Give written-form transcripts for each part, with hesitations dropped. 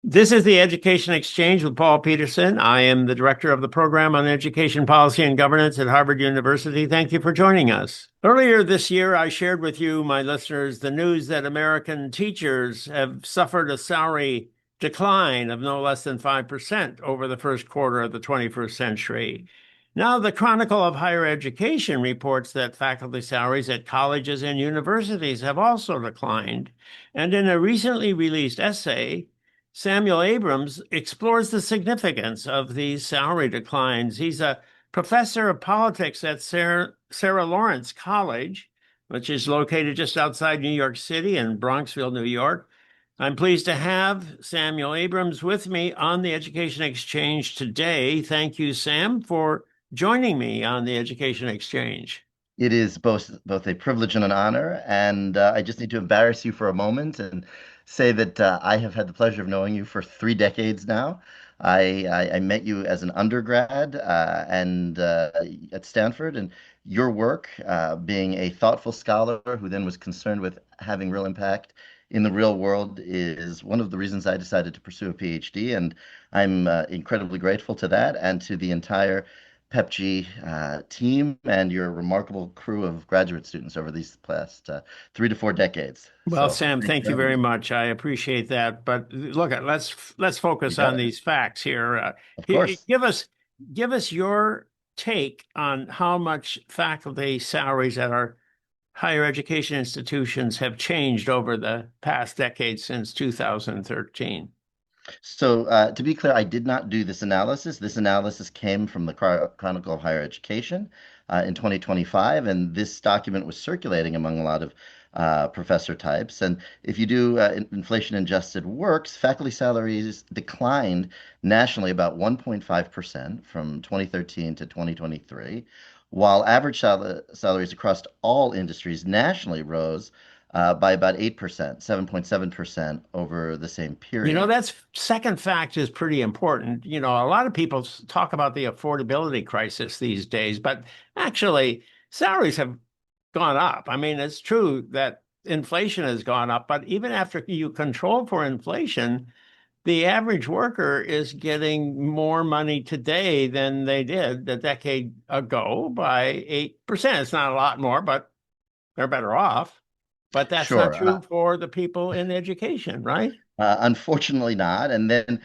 This is the Education Exchange with Paul Peterson. I am the director of the program on education policy and governance at Harvard University. Thank you for joining us. Earlier this year, I shared with you, my listeners, the news that American teachers have suffered a salary decline of no less than 5% over the first quarter of the 21st century. Now, the Chronicle of Higher Education reports that faculty salaries at colleges and universities have also declined. And in a recently released essay, Samuel Abrams explores the significance of these salary declines. He's a professor of politics at Sarah Lawrence College, which is located just outside New York City in Bronxville, New York. I'm pleased to have Samuel Abrams with me on the Education Exchange today. Thank you, Sam, for joining me on the Education Exchange. It is both a privilege and an honor, and I just need to embarrass you for a moment and say that I have had the pleasure of knowing you for 3 decades now. I met you as an undergrad and at Stanford, and your work, being a thoughtful scholar who then was concerned with having real impact in the real world, is one of the reasons I decided to pursue a PhD, and I'm incredibly grateful to that and to the entire PepG team and your remarkable crew of graduate students over these past 3 to 4 decades. Well, So Sam, thanks thank for you having very me. much. I appreciate that. But look, let's You focus got on it. these facts here. Of course. Give us your take on how much faculty salaries at our higher education institutions have changed over the past decade since 2013. So to be clear, I did not do this analysis. This analysis came from the Chronicle of Higher Education in 2025, and this document was circulating among a lot of professor types. And if you do inflation-adjusted works, faculty salaries declined nationally about 1.5% from 2013 to 2023, while average salaries across all industries nationally rose by about 8%, 7.7% over the same period. That's second fact is pretty important. A lot of people talk about the affordability crisis these days, but actually, salaries have gone up. I mean, it's true that inflation has gone up, but even after you control for inflation, the average worker is getting more money today than they did a decade ago by 8%. It's not a lot more, but they're better off. But that's not Sure. true for the people in education, right? Unfortunately not. And then,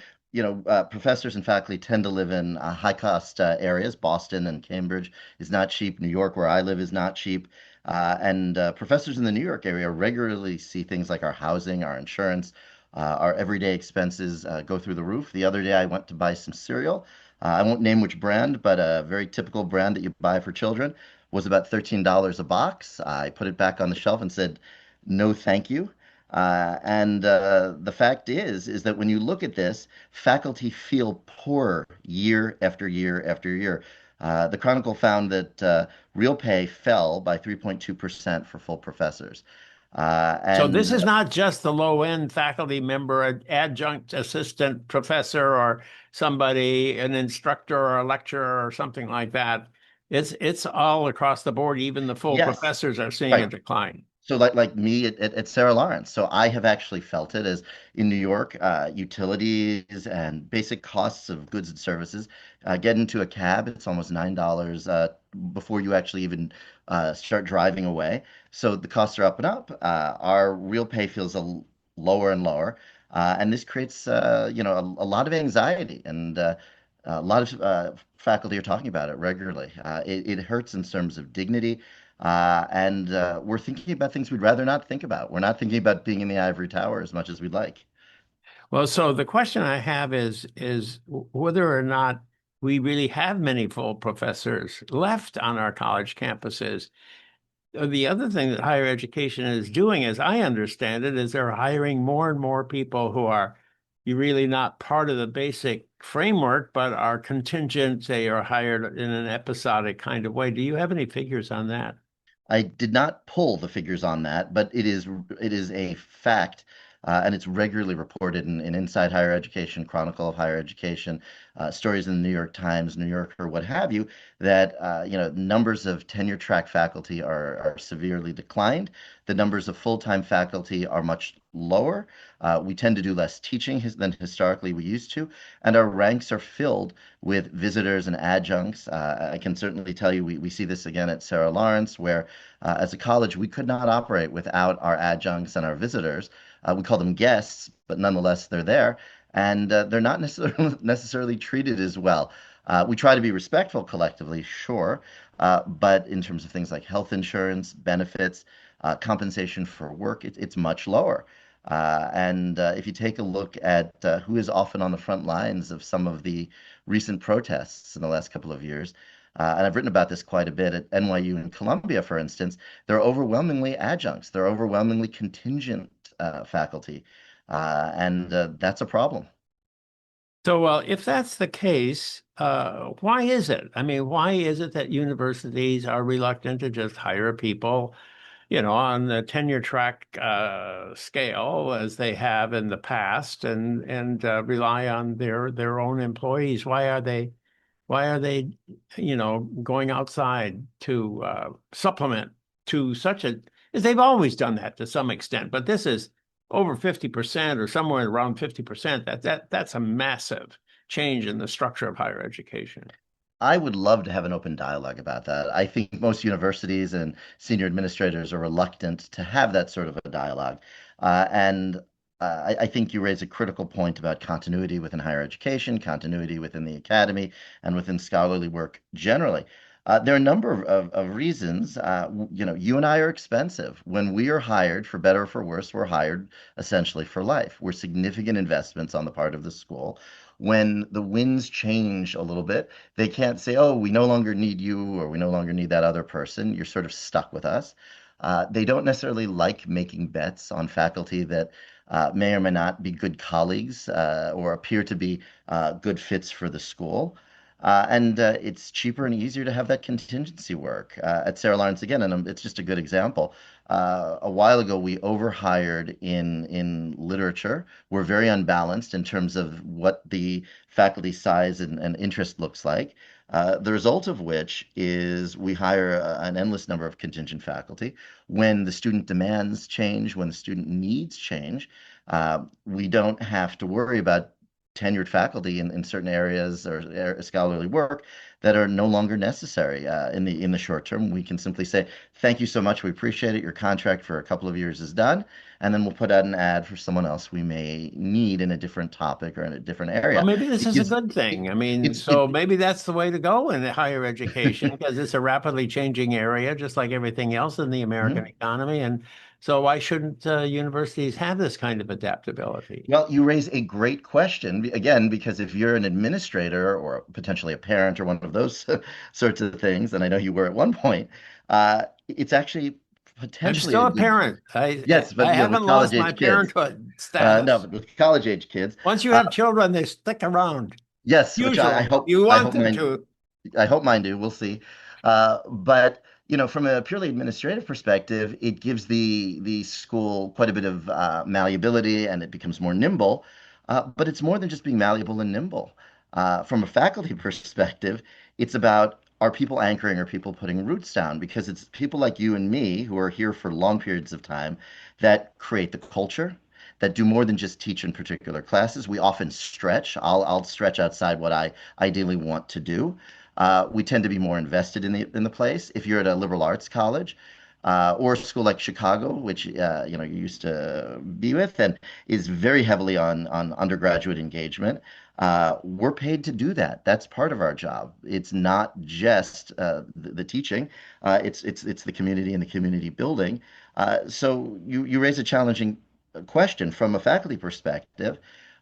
professors and faculty tend to live in high cost areas. Boston and Cambridge is not cheap. New York, where I live, is not cheap. And professors in the New York area regularly see things like our housing, our insurance, our everyday expenses go through the roof. The other day, I went to buy some cereal. I won't name which brand, but a very typical brand that you buy for children was about $13 a box. I put it back on the shelf and said, no, thank you. And the fact is that when you look at this, faculty feel poorer year after year after year. The Chronicle found that real pay fell by 3.2% for full professors. So this And is not just the low end faculty member, an adjunct assistant professor, or somebody, an instructor or a lecturer or something like that. It's all across the board. Even the full yes, professors are seeing a right. decline. So like me at Sarah Lawrence. So I have actually felt it as in New York, utilities and basic costs of goods and services. Get into a cab, it's almost $9 before you actually even start driving away. So the costs are up and up. Our real pay feels lower and lower. And this creates, a lot of anxiety. And a lot of faculty are talking about it regularly. It hurts in terms of dignity. And we're thinking about things we'd rather not think about. We're not thinking about being in the ivory tower as much as we'd like. Well, so the question I have is whether or not we really have many full professors left on our college campuses. The other thing that higher education is doing, as I understand it, is they're hiring more and more people who are really not part of the basic framework, but are contingent, they are hired in an episodic kind of way. Do you have any figures on that? I did not pull the figures on that, but it is a fact and it's regularly reported in Inside Higher Education, Chronicle of Higher Education, stories in the New York Times, New Yorker, what have you, that numbers of tenure track faculty are severely declined. The numbers of full-time faculty are much lower. We tend to do less teaching than historically we used to, and our ranks are filled with visitors and adjuncts. I can certainly tell you we see this again at Sarah Lawrence, where as a college we could not operate without our adjuncts and our visitors. We call them guests, but nonetheless they're there, and they're not necessarily treated as well. We try to be respectful collectively, sure, but in terms of things like health insurance, benefits, compensation for work, it's much lower. And if you take a look at who is often on the front lines of some of the recent protests in the last couple of years, and I've written about this quite a bit at NYU and Columbia, for instance, they're overwhelmingly adjuncts, they're overwhelmingly contingent faculty, and that's a problem. So, if that's the case, why is it? I mean, why is it that universities are reluctant to just hire people, on the tenure track scale as they have in the past, and rely on their own employees? Why are they, going outside to supplement to such a, as they've always done that to some extent, but this is over 50% or somewhere around 50%. That's a massive change in the structure of higher education. I would love to have an open dialogue about that. I think most universities and senior administrators are reluctant to have that sort of a dialogue. And I think you raise a critical point about continuity within higher education, continuity within the academy, and within scholarly work generally. There are a number of reasons. You and I are expensive. When we are hired, for better or for worse, we're hired essentially for life. We're significant investments on the part of the school. When the winds change a little bit, they can't say, oh, we no longer need you or we no longer need that other person. You're sort of stuck with us. They don't necessarily like making bets on faculty that may or may not be good colleagues or appear to be good fits for the school. And it's cheaper and easier to have that contingency work. At Sarah Lawrence again, and it's just a good example. A while ago, we overhired in literature. We're very unbalanced in terms of what the faculty size and interest looks like. The result of which is we hire an endless number of contingent faculty. When the student demands change, when the student needs change, we don't have to worry about tenured faculty in certain areas or scholarly work that are no longer necessary in the short term. We can simply say, "Thank you so much. We appreciate it. Your contract for a couple of years is done," and then we'll put out an ad for someone else we may need in a different topic or in a different Well, area. maybe this It is a gives good it, thing. I mean, it's it. so maybe that's the way to go in higher education because it's a rapidly changing area, just like everything else in the American Mhm. economy. And so why shouldn't universities have this kind of adaptability? Well, you raise a great question again, because if you're an administrator or potentially a parent or one of those sorts of things, and I know you were at one point, it's actually I'm potentially still a a good, parent. I yes, I but haven't with college lost my age kids. parenthood No, status. but with college age kids, Once you uh, have children, they stick around. yes, which I Usually, hope you I want hope them mine to. I hope mine do. We'll see. But from a purely administrative perspective, it gives the school quite a bit of malleability, and it becomes more nimble. But it's more than just being malleable and nimble. From a faculty perspective, it's about are people anchoring, are people putting roots down? Because it's people like you and me who are here for long periods of time that create the culture. That do more than just teach in particular classes. We often stretch. I'll stretch outside what I ideally want to do. We tend to be more invested in the place. If you're at a liberal arts college or a school like Chicago, which you used to be with, and is very heavily on undergraduate engagement, we're paid to do that. That's part of our job. It's not just the teaching. It's the community and the community building. So you raise a challenging question from a faculty perspective.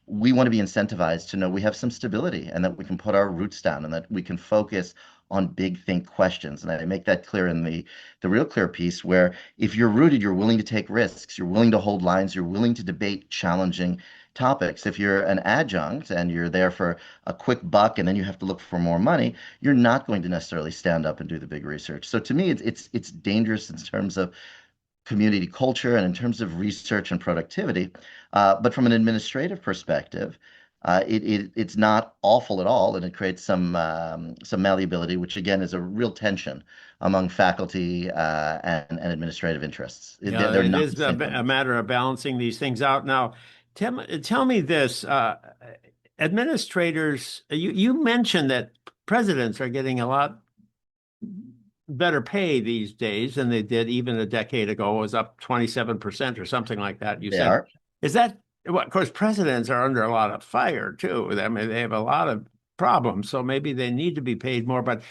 We want to be incentivized to know we have some stability and that we can put our roots down and that we can focus on big think questions. And I make that clear in the real clear piece where if you're rooted, you're willing to take risks, you're willing to hold lines, you're willing to debate challenging topics. If you're an adjunct and you're there for a quick buck and then you have to look for more money, you're not going to necessarily stand up and do the big research. So to me, it's dangerous in terms of community culture and in terms of research and productivity. But from an administrative perspective, it's not awful at all, and it creates some malleability, which again is a real tension among faculty and administrative interests. Yeah, They're it not is the same a thing. matter of balancing these things out. Now, tell me this, administrators, you mentioned that presidents are getting a lot better pay these days than they did even a decade ago. It was up 27% or something like that. You They said, are. is that, well, of course, presidents are under a lot of fire too. I mean, they have a lot of problems, so maybe they need to be paid more. But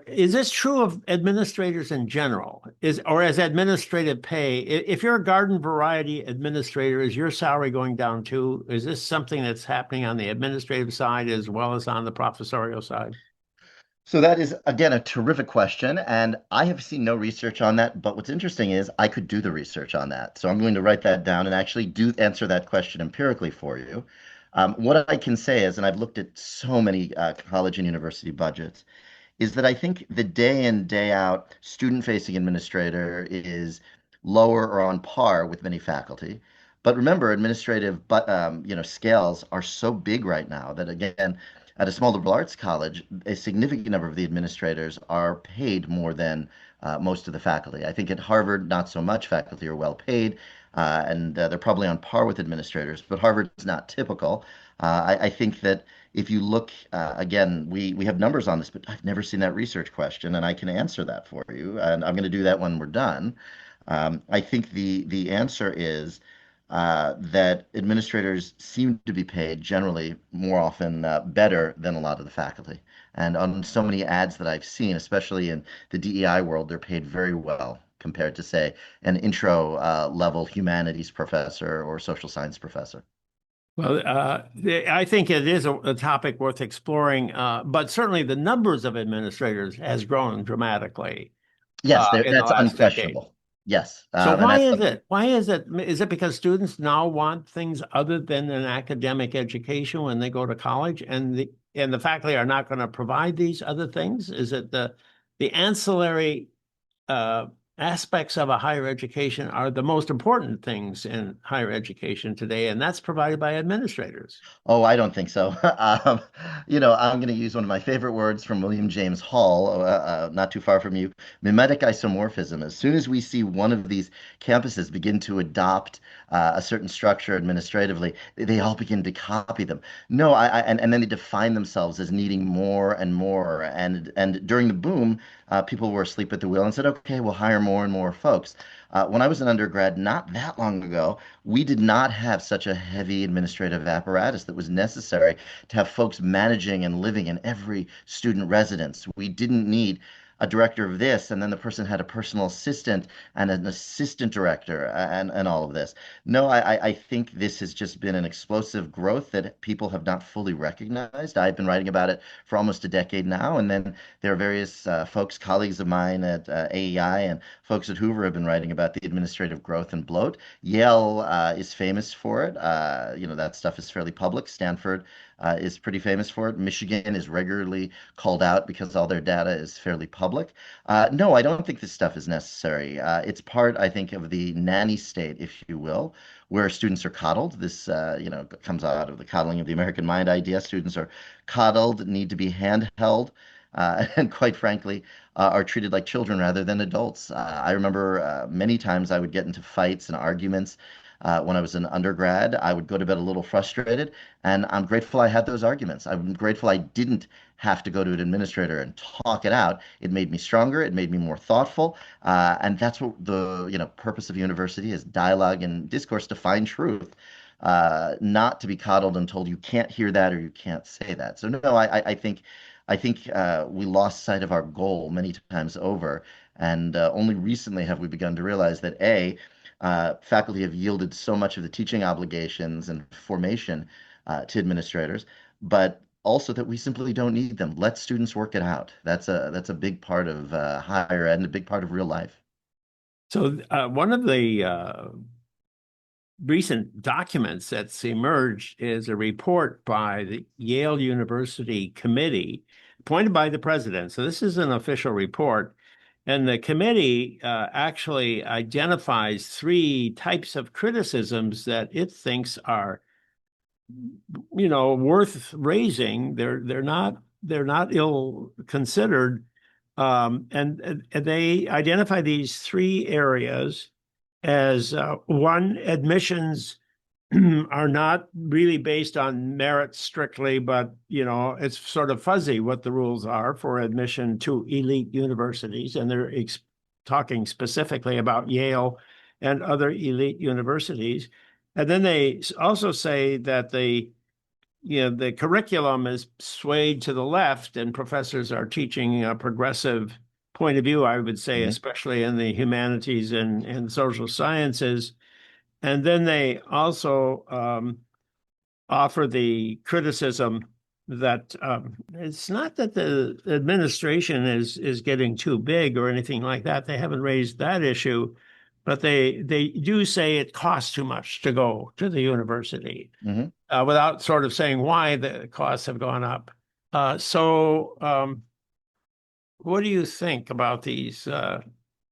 is this true of administrators in general? Or as administrative pay? If you're a garden variety administrator, is your salary going down too? Is this something that's happening on the administrative side as well as on the professorial side? So that is, again, a terrific question, and I have seen no research on that. But what's interesting is I could do the research on that. So I'm going to write that down and actually do answer that question empirically for you. What I can say is, and I've looked at so many college and university budgets, is that I think the day in, day out student facing administrator is lower or on par with many faculty. But remember, administrative scales are so big right now that again, at a small liberal arts college, a significant number of the administrators are paid more than most of the faculty. I think at Harvard, not so much. Faculty are well paid, and they're probably on par with administrators. But Harvard's not typical. I think that if you look again, we have numbers on this, but I've never seen that research question, and I can answer that for you. And I'm going to do that when we're done. I think the answer is that administrators seem to be paid generally more often better than a lot of the faculty. And on so many ads that I've seen, especially in the DEI world, they're paid very well compared to, say, an intro level humanities professor or social science professor. Well, I think it is a topic worth exploring, but certainly the numbers of administrators has grown dramatically Yes, in the that's last decade. unquestionable. Yes, So and why that's is something. it? Why is it? Is it because students now want things other than an academic education when they go to college, and the faculty are not going to provide these other things? Is it the ancillary uh, aspects of a higher education are the most important things in higher education today, and that's provided by administrators? Oh, I don't think so. I'm going to use one of my favorite words from William James Hall, not too far from you, mimetic isomorphism. As soon as we see one of these campuses begin to adopt a certain structure administratively, they all begin to copy them. No, and then they define themselves as needing more and more. And during the boom, people were asleep at the wheel and said, okay, we'll hire more and more folks. When I was an undergrad, not that long ago, we did not have such a heavy administrative apparatus that was necessary to have folks managing and living in every student residence. We didn't need a director of this, and then the person had a personal assistant and an assistant director and all of this. No, I think this has just been an explosive growth that people have not fully recognized. I've been writing about it for almost a decade now, and then there are various folks, colleagues of mine at AEI and folks at Hoover have been writing about the administrative growth and bloat. Yale is famous for it. That stuff is fairly public. Stanford is pretty famous for it. Michigan is regularly called out because all their data is fairly public. No, I don't think this stuff is necessary. It's part, I think, of the nanny state, if you will, where students are coddled. This, comes out of the coddling of the American mind idea. Students are coddled, need to be handheld. And quite frankly, are treated like children rather than adults. I remember many times I would get into fights and arguments when I was an undergrad. I would go to bed a little frustrated, and I'm grateful I had those arguments. I'm grateful I didn't have to go to an administrator and talk it out. It made me stronger. It made me more thoughtful, and that's what the purpose of university is: dialogue and discourse to find truth. Not to be coddled and told you can't hear that or you can't say that. So no, I think we lost sight of our goal many times over, and only recently have we begun to realize that faculty have yielded so much of the teaching obligations and formation to administrators, but also that we simply don't need them. Let students work it out. That's a big part of higher ed and a big part of real life. So one of the recent documents that's emerged is a report by the Yale University Committee appointed by the president. So this is an official report. And the committee actually identifies three types of criticisms that it thinks are, worth raising. They're not ill considered, and they identify these three areas as one, admissions are not really based on merit strictly, but it's sort of fuzzy what the rules are for admission to elite universities, and they're talking specifically about Yale and other elite universities. And then they also say that the curriculum is swayed to the left, and professors are teaching a progressive point of view, I would say, Hmm. especially in the humanities and social sciences. And then they also offer the criticism that it's not that the administration is getting too big or anything like that. They haven't raised that issue, but they do say it costs too much to go to the university, Hmm. without sort of saying why the costs have gone up. So, what do you think about these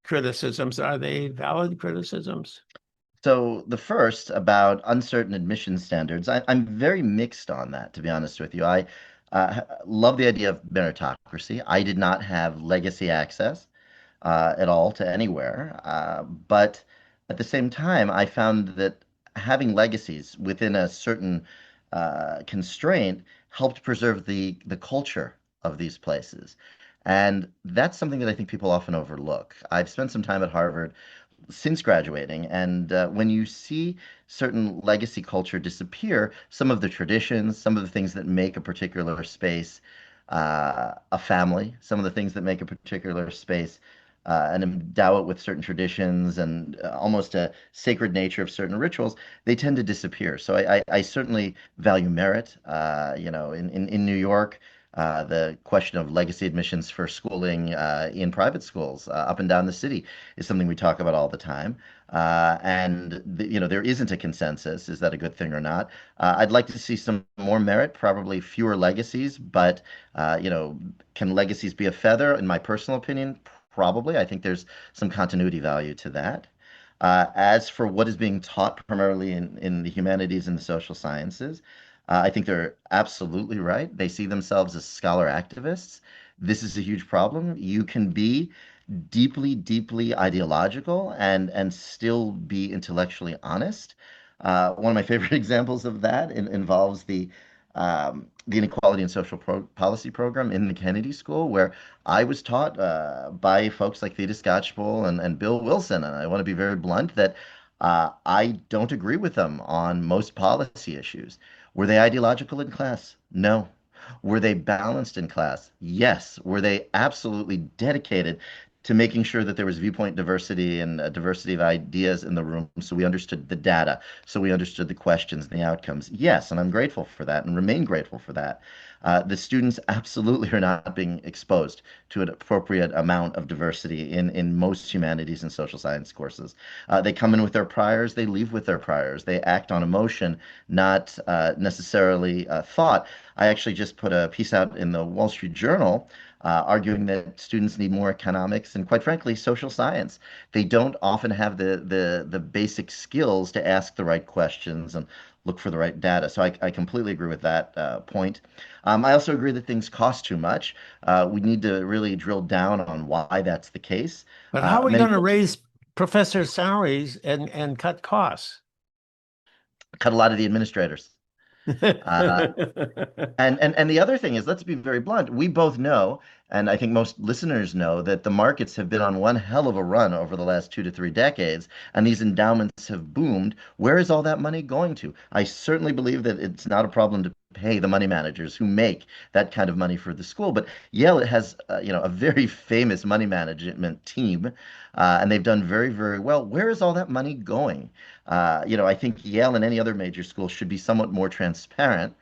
criticisms? Are they valid criticisms? So the first about uncertain admission standards, I'm very mixed on that, to be honest with you. I love the idea of meritocracy. I did not have legacy access at all to anywhere, but at the same time, I found that having legacies within a certain constraint helped preserve the culture of these places. And that's something that I think people often overlook. I've spent some time at Harvard since graduating. And when you see certain legacy culture disappear, some of the traditions, some of the things that make a particular space a family, some of the things that make a particular space and endow it with certain traditions and almost a sacred nature of certain rituals, they tend to disappear. So I certainly value merit. In New York, the question of legacy admissions for schooling in private schools up and down the city is something we talk about all the time. There isn't a consensus. Is that a good thing or not? I'd like to see some more merit, probably fewer legacies, but can legacies be a feather? In my personal opinion, probably. I think there's some continuity value to that. As for what is being taught primarily in the humanities and the social sciences, I think they're absolutely right. They see themselves as scholar activists. This is a huge problem. You can be deeply, deeply ideological and still be intellectually honest. One of my favorite examples of that involves the Inequality and Policy program in the Kennedy School, where I was taught by folks like Theda Skocpol and Bill Wilson, and I want to be very blunt that I don't agree with them on most policy issues. Were they ideological in class? No. Were they balanced in class? Yes. Were they absolutely dedicated to making sure that there was viewpoint diversity and a diversity of ideas in the room so we understood the data, so we understood the questions and the outcomes? Yes, and I'm grateful for that and remain grateful for that. The students absolutely are not being exposed to an appropriate amount of diversity in most humanities and social science courses. They come in with their priors, they leave with their priors. They act on emotion, not necessarily thought. I actually just put a piece out in the Wall Street Journal arguing that students need more economics and, quite frankly, social science. They don't often have the basic skills to ask the right questions and look for the right data. So I completely agree with that point. I also agree that things cost too much. We need to really drill down on why that's the case. But how are we Many going to folks raise professors' salaries and cut costs? cut a lot of the administrators. Uh, and the other thing is, let's be very blunt. We both know, and I think most listeners know, that the markets have been on one hell of a run over the last 2 to 3 decades, and these endowments have boomed. Where is all that money going to? I certainly believe that it's not a problem to pay the money managers who make that kind of money for the school, but Yale has, a very famous money management team, and they've done very, very well. Where is all that money going? I think Yale and any other major school should be somewhat more transparent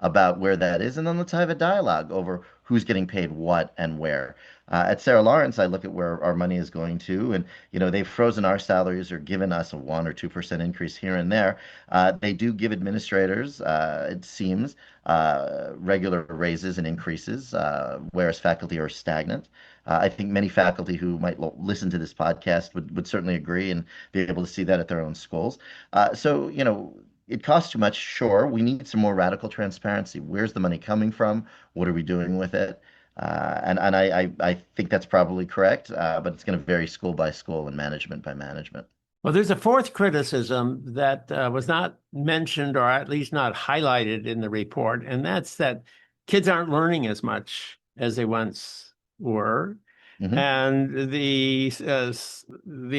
about where that is, and then let's have a dialogue over who's getting paid what and where. At Sarah Lawrence, I look at where our money is going to, and they've frozen our salaries or given us a 1 or 2% increase here and there. They do give administrators, it seems, regular raises and increases, whereas faculty are stagnant. I think many faculty who might listen to this podcast would certainly agree and be able to see that at their own schools. So, it costs too much. Sure, we need some more radical transparency. Where's the money coming from? What are we doing with it? And I think that's probably correct, but it's going to vary school by school and management by management. Well, there's a fourth criticism that was not mentioned or at least not highlighted in the report, and that's that kids aren't learning as much as they once were. Hmm. And the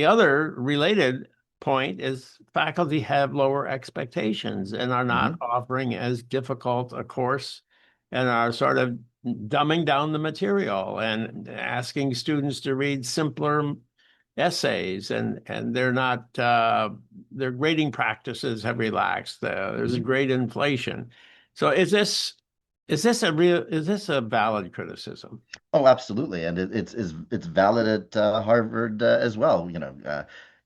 other related point is faculty have lower expectations and are not Hmm. offering as difficult a course and are sort of dumbing down the material and asking students to read simpler essays, and they're not their grading practices have relaxed. There's a Hmm. great inflation. So is this a valid criticism? Oh, absolutely, and it's valid at Harvard as well.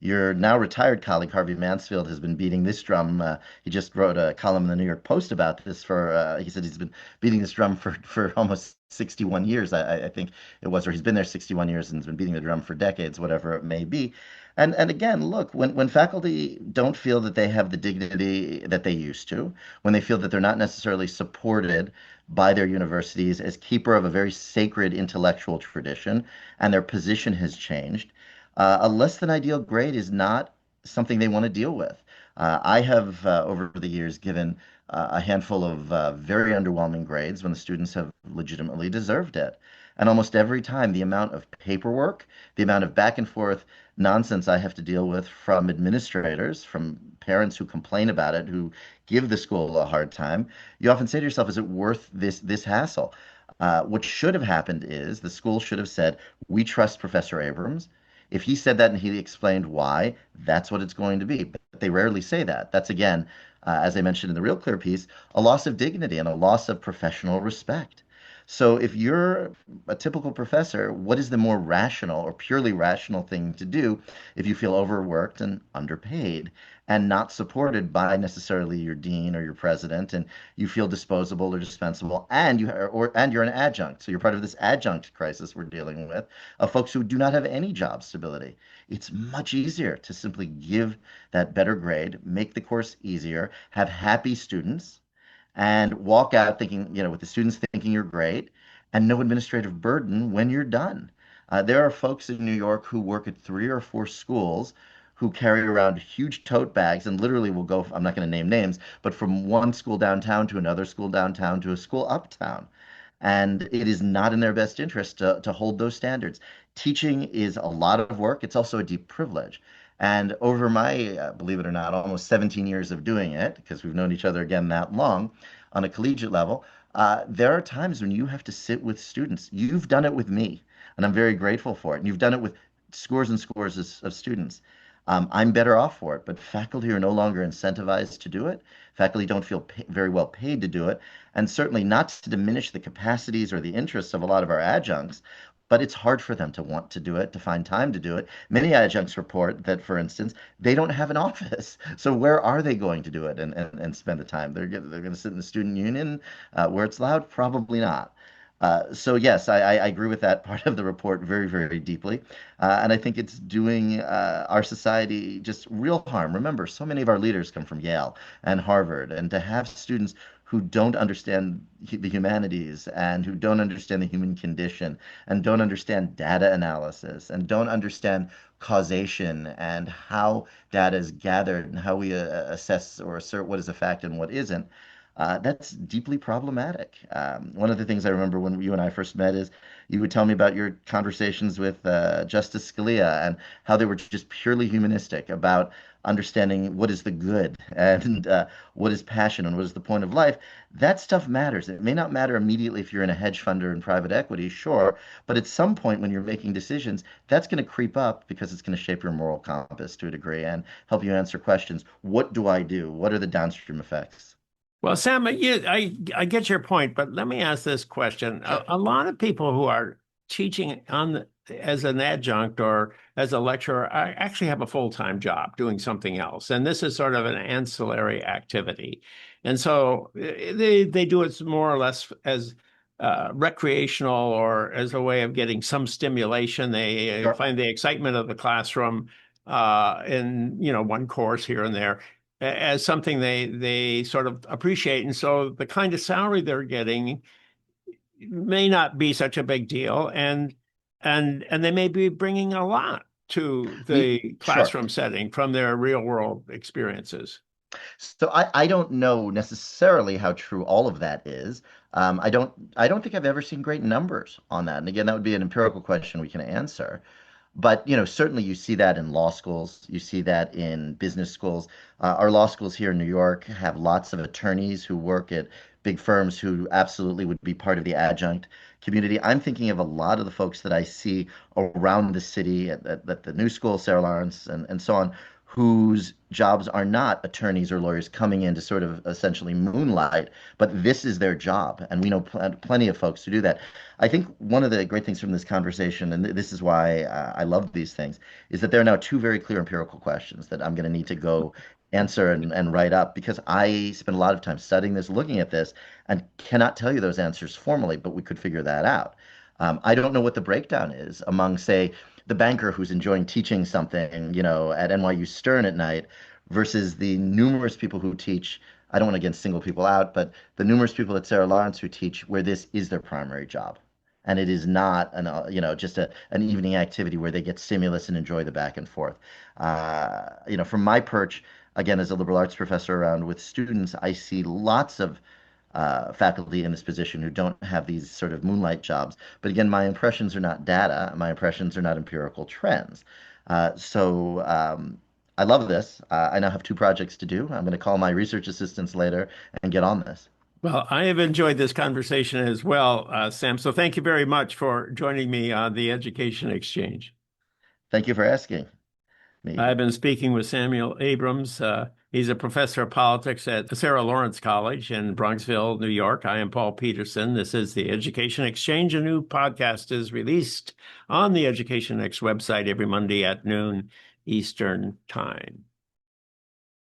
Your now retired colleague Harvey Mansfield has been beating this drum. He just wrote a column in the New York Post about this. He said he's been beating this drum for almost 61 years. I think it was, or he's been there 61 years and has been beating the drum for decades, whatever it may be. And again, look, when faculty don't feel that they have the dignity that they used to, when they feel that they're not necessarily supported by their universities as keeper of a very sacred intellectual tradition, and their position has changed, a less than ideal grade is not something they want to deal with. I have, over the years, given a handful of very underwhelming grades when the students have legitimately deserved it. And almost every time, the amount of paperwork, the amount of back and forth nonsense I have to deal with from administrators, from parents who complain about it, who give the school a hard time, you often say to yourself, is it worth this hassle? What should have happened is the school should have said, we trust Professor Abrams. If he said that and he explained why, that's what it's going to be. But they rarely say that. That's again, as I mentioned in the Real Clear piece, a loss of dignity and a loss of professional respect. So if you're a typical professor, what is the more rational or purely rational thing to do if you feel overworked and underpaid and not supported by necessarily your dean or your president, and you feel disposable or dispensable, and you're an adjunct, so you're part of this adjunct crisis we're dealing with of folks who do not have any job stability. It's much easier to simply give that better grade, make the course easier, have happy students, and walk out thinking, with the students thinking you're great and no administrative burden when you're done. There are folks in New York who work at 3 or 4 schools who carry around huge tote bags and literally will go, I'm not going to name names, but from one school downtown to another school downtown to a school uptown. And it is not in their best interest to hold those standards. Teaching is a lot of work. It's also a deep privilege. And over my, believe it or not, almost 17 years of doing it, because we've known each other again that long on a collegiate level, there are times when you have to sit with students. You've done it with me, and I'm very grateful for it. And you've done it with scores and scores of students. I'm better off for it, but faculty are no longer incentivized to do it. Faculty don't feel very well paid to do it, and certainly not to diminish the capacities or the interests of a lot of our adjuncts, but it's hard for them to want to do it, to find time to do it. Many adjuncts report that, for instance, they don't have an office. So where are they going to do it and spend the time? They're going to sit in the student union where it's loud? Probably not. So yes, I agree with that part of the report very, very deeply. And I think it's doing our society just real harm. Remember, so many of our leaders come from Yale and Harvard, and to have students who don't understand the humanities and who don't understand the human condition and don't understand data analysis and don't understand causation and how data is gathered and how we assess or assert what is a fact and what isn't, that's deeply problematic. One of the things I remember when you and I first met is you would tell me about your conversations with Justice Scalia and how they were just purely humanistic about understanding what is the good and what is passion and what is the point of life. That stuff matters. It may not matter immediately if you're in a hedge fund or in private equity, sure, but at some point when you're making decisions, that's going to creep up because it's going to shape your moral compass to a degree and help you answer questions. What do I do? What are the downstream effects? Well, Sam, I get your point, but let me ask this question. Sure. A lot of people who are teaching as an adjunct or as a lecturer actually have a full-time job doing something else, and this is sort of an ancillary activity. And so they do it more or less as recreational or as a way of getting some stimulation. They Sure. find the excitement of the classroom in one course here and there as something they sort of appreciate. And so the kind of salary they're getting may not be such a big deal, and they may be bringing a lot to the Sure. classroom setting from their real world experiences. So I don't know necessarily how true all of that is. I don't think I've ever seen great numbers on that. And again, that would be an empirical question we can answer. But certainly you see that in law schools. You see that in business schools. Our law schools here in New York have lots of attorneys who work at big firms who absolutely would be part of the adjunct community. I'm thinking of a lot of the folks that I see around the city at the new school, Sarah Lawrence, and so on, whose jobs are not attorneys or lawyers coming in to sort of essentially moonlight, but this is their job. And we know plenty of folks who do that. I think one of the great things from this conversation, and this is why I love these things, is that there are now two very clear empirical questions that I'm going to need to go answer and write up because I spent a lot of time studying this, looking at this, and cannot tell you those answers formally, but we could figure that out. I don't know what the breakdown is among, say, the banker who's enjoying teaching something, at NYU Stern at night versus the numerous people who teach. I don't want to again single people out, but the numerous people at Sarah Lawrence who teach where this is their primary job. And it is not just an evening activity where they get stimulus and enjoy the back and forth. From my perch, again, as a liberal arts professor around with students, I see lots of faculty in this position who don't have these sort of moonlight jobs. But again, my impressions are not data. My impressions are not empirical trends. So I love this. I now have two projects to do. I'm going to call my research assistants later and get on this. Well, I have enjoyed this conversation as well, Sam. So thank you very much for joining me on the Education Exchange. Thank you for asking me. I've been speaking with Samuel Abrams. He's a professor of politics at Sarah Lawrence College in Bronxville, New York. I am Paul Peterson. This is the Education Exchange. A new podcast is released on the Education X website every Monday at noon Eastern Time.